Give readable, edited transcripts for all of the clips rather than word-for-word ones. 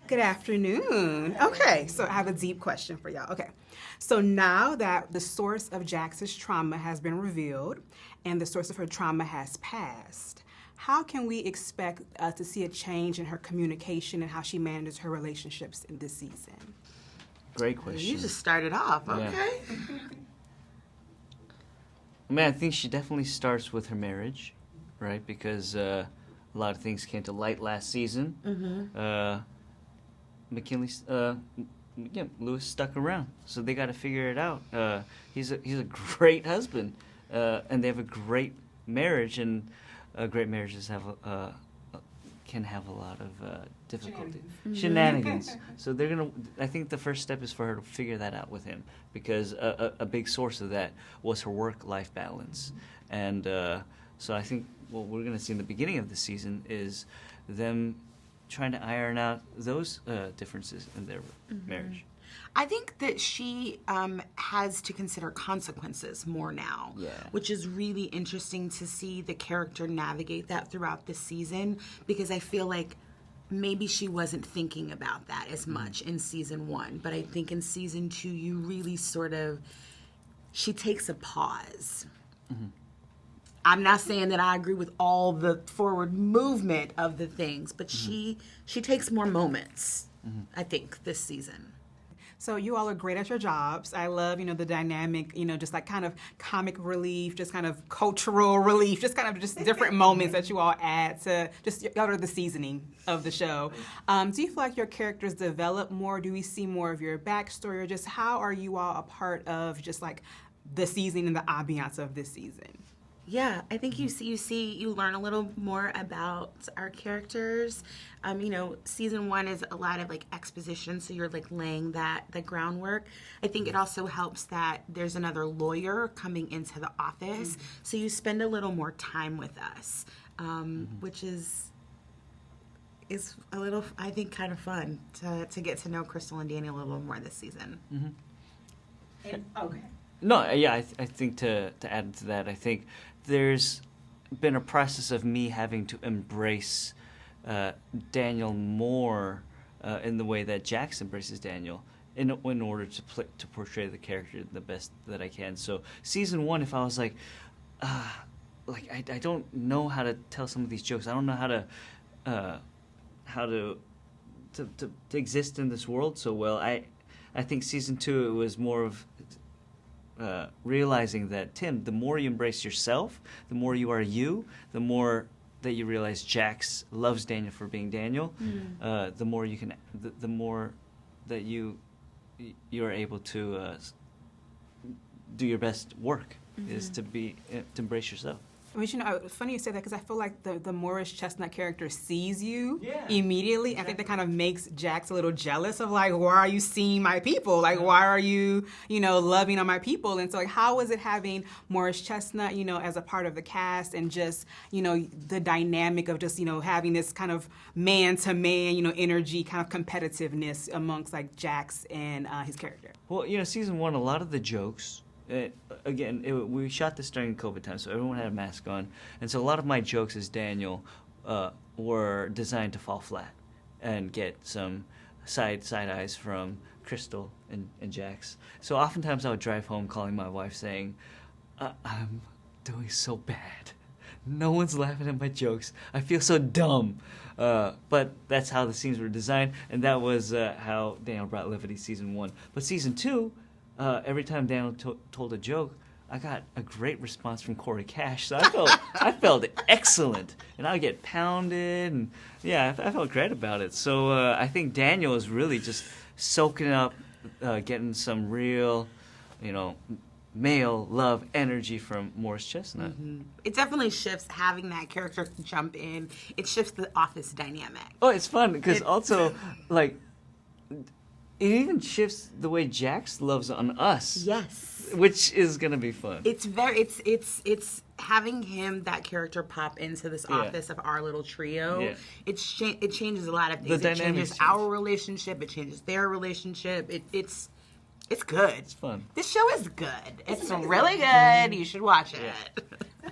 Good afternoon. Okay, so I have a deep question for y'all. Okay, so now that the source of Jax's trauma has been revealed and the source of her trauma has passed, how can we expect to see a change in her communication and how she manages her relationships in this season? Great question. You just started off, okay? Yeah. I mean, I think she definitely starts with her marriage, right? Because a lot of things came to light last season. Mm-hmm. Lewis stuck around, so they got to figure it out. He's a great husband, and they have a great marriage, and great marriages can have a lot of difficulty, shenanigans. So they're gonna. I think the first step is for her to figure that out with him, because a big source of that was her work-life balance, and so I think what we're gonna see in the beginning of the season is them trying to iron out those differences in their marriage. I think that she has to consider consequences more now, which is really interesting to see the character navigate that throughout the season, because I feel like maybe she wasn't thinking about that as much in season 1, but I think in season 2 you really she takes a pause. Mm-hmm. I'm not saying that I agree with all the forward movement of the things, but she takes more moments, I think, this season. So you all are great at your jobs. I love, the dynamic, just like kind of comic relief, just kind of cultural relief, just kind of just different moments that you all add to just y'all are the seasoning of the show. Do you feel like your characters develop more? Do we see more of your backstory, or just how are you all a part of just like the season and the ambiance of this season? Yeah, I think you learn a little more about our characters. Season 1 is a lot of like exposition, so you're like laying the groundwork. I think it also helps that there's another lawyer coming into the office, so you spend a little more time with us, which is a little, I think, kind of fun to get to know Krystal and Daniel a little more this season. Okay. No, yeah, I think to add to that, I think there's been a process of me having to embrace Daniel more in the way that Jax embraces Daniel in order to portray the character the best that I can. So season 1, if I was like I don't know how to tell some of these jokes, I don't know how to exist in this world so well. I think season 2 it was more of realizing that, Tim, the more you embrace yourself, the more you are you, the more that you realize Jax loves Daniel for being Daniel, the more you can, the more that you are able to do your best work is to embrace yourself. I mean, funny you say that, because I feel like the Morris Chestnut character sees you immediately. Exactly. I think that kind of makes Jax a little jealous of like, why are you seeing my people? Like, why are you, loving on my people? And so, like, how was it having Morris Chestnut, as a part of the cast, and just, the dynamic of just, having this kind of man-to-man, energy, kind of competitiveness amongst like Jax and his character? Well, season 1, a lot of the jokes. We shot this during COVID time, so everyone had a mask on. And so a lot of my jokes as Daniel were designed to fall flat and get some side eyes from Krystal and Jax. So oftentimes I would drive home calling my wife saying, I'm doing so bad. No one's laughing at my jokes. I feel so dumb. But that's how the scenes were designed, and that was how Daniel brought levity season 1. But season 2... every time Daniel told a joke, I got a great response from Corey Cash. So I felt excellent, and I would get pounded, and I felt great about it. So I think Daniel is really just soaking up, getting some real, male love energy from Morris Chestnut. Mm-hmm. It definitely shifts having that character jump in. It shifts the office dynamic. Oh, it's fun because also like. It even shifts the way Jax loves on us. Yes. Which is going to be fun. It's having him, that character, pop into this office of our little trio. Yeah. It changes a lot of things. It changes our relationship. It changes their relationship. It's good. It's fun. This show is good. It's really good. You should watch it. Yeah.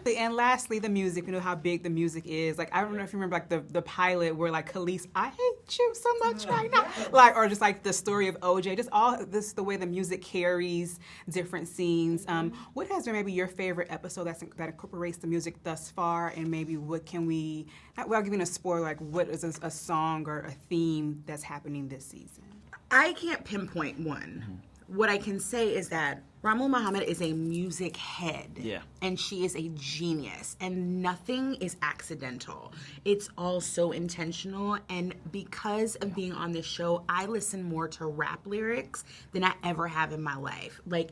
Exactly. And lastly, the music. You know how big the music is. Like, I don't know if you remember, like, the pilot where, like, Khalees, I hate you so much right now. Like, or just, like, the story of OJ. Just all this, the way the music carries different scenes. What has been maybe your favorite episode that incorporates the music thus far? And maybe what can we, without giving a spoiler, like, what is a song or a theme that's happening this season? I can't pinpoint one. What I can say is that Ramla Muhammad is a music head. Yeah. And she is a genius. And nothing is accidental. It's all so intentional. And because of being on this show, I listen more to rap lyrics than I ever have in my life. Like,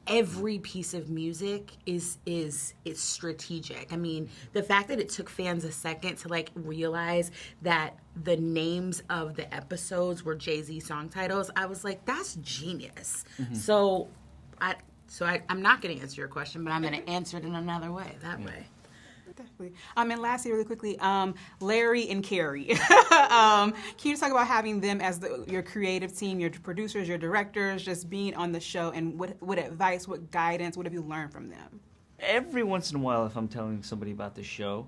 every piece of music is strategic. I mean, the fact that it took fans a second to like realize that the names of the episodes were Jay-Z song titles, I was like, that's genius. So I'm not going to answer your question, but I'm going to answer it in another way, that way. Definitely. And lastly, really quickly, Larry and Carrie. Can you just talk about having them as your creative team, your producers, your directors, just being on the show, and what advice, what guidance, what have you learned from them? Every once in a while, if I'm telling somebody about the show,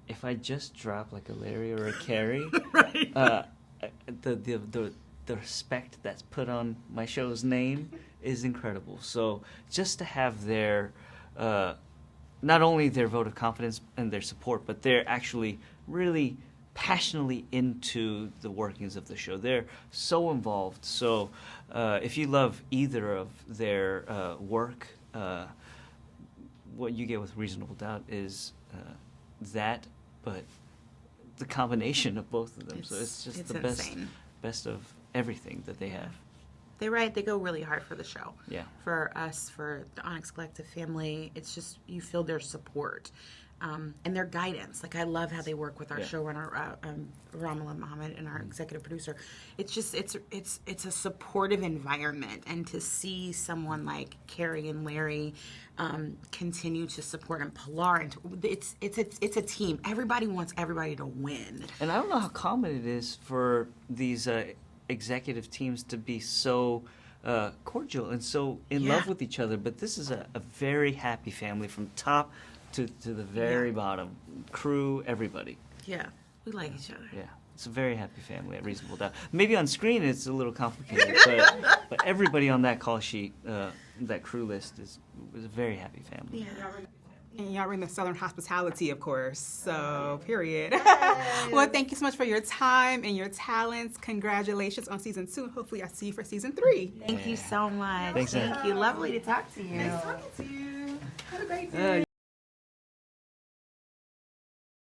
if I just drop like a Larry or a Carrie, Right. The respect that's put on my show's name is incredible. So just to have their not only their vote of confidence and their support, but they're actually really passionately into the workings of the show. They're so involved. So if you love either of their work, what you get with Reasonable Doubt is that, but the combination of both of them. So it's just the best of everything that they have. They go really hard for the show. Yeah. For us, for the Onyx Collective family, it's just, you feel their support and their guidance. Like, I love how they work with our showrunner, Ramla Muhammad, and our executive producer. It's just, it's a supportive environment. And to see someone like Carrie and Larry continue to support, and Pilar, and it's a team. Everybody wants everybody to win. And I don't know how common it is for these executive teams to be so cordial and so in love with each other, but this is a very happy family from top to the very bottom. Crew, everybody. Yeah, we like each other. Yeah, it's a very happy family at Reasonable Doubt. Maybe on screen it's a little complicated, but everybody on that call sheet, that crew list, is a very happy family. Yeah. And y'all bring the Southern hospitality, of course. So, period. Well, thank you so much for your time and your talents. Congratulations on season 2. Hopefully, I see you for season 3. Thank you so much. Thanks, Thank you. Lovely to talk to you. Nice talking to you. Have a great day.